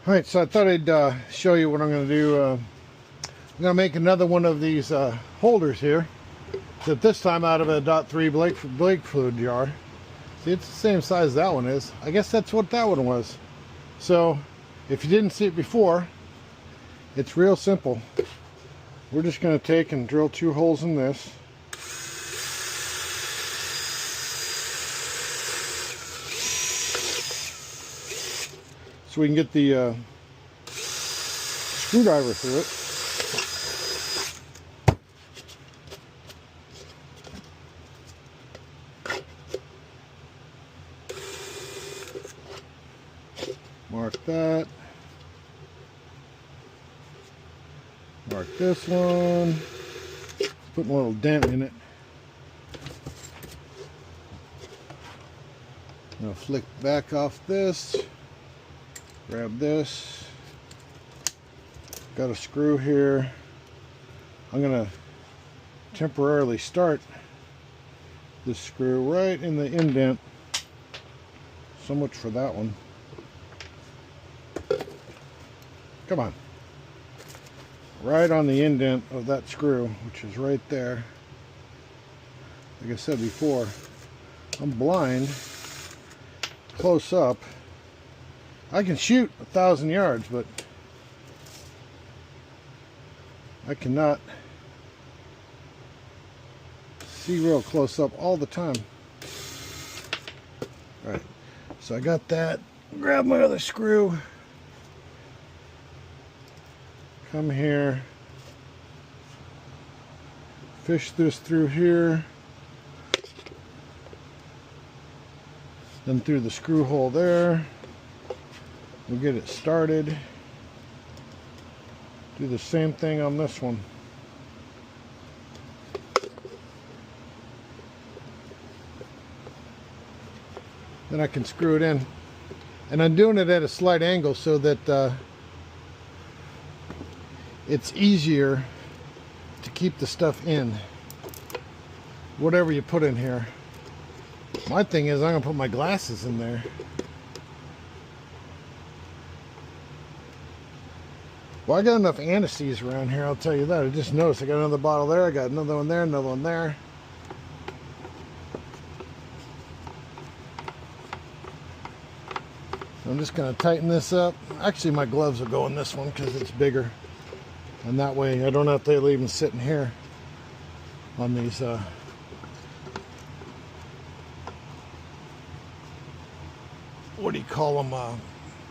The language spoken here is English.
Alright, so I thought I'd show you what I'm going to do. I'm going to make another one of these holders here. Except this time out of a .3 Blake fluid jar. See, it's the same size that one is. I guess that's what that one was. So, if you didn't see it before, it's real simple. We're just going to take and drill 2 holes in this. So we can get the screwdriver through it. Mark that. Mark this one. Put a little dent in it. Now flick back off this. Grab this. Got a screw here. I'm going to temporarily start this screw right in the indent. So much for that one. Come on. Right on the indent of that screw, which is right there. Like I said before, I'm blind. Close up. I can shoot 1,000 yards, but I cannot see real close up all the time. Alright, so I got that. Grab my other screw. Come here. Fish this through here. Then through the screw hole there. We'll get it started. Do the same thing on this one. Then I can screw it in. And I'm doing it at a slight angle so that it's easier to keep the stuff in. Whatever you put in here. My thing is I'm going to put my glasses in there. Well, I got enough anise around here, I'll tell you that. I just noticed I got another bottle there, I got another one there, another one there. I'm just going to tighten this up. Actually, my gloves will go in this one because it's bigger. And that way I don't have to leave them sitting here on these what do you call them?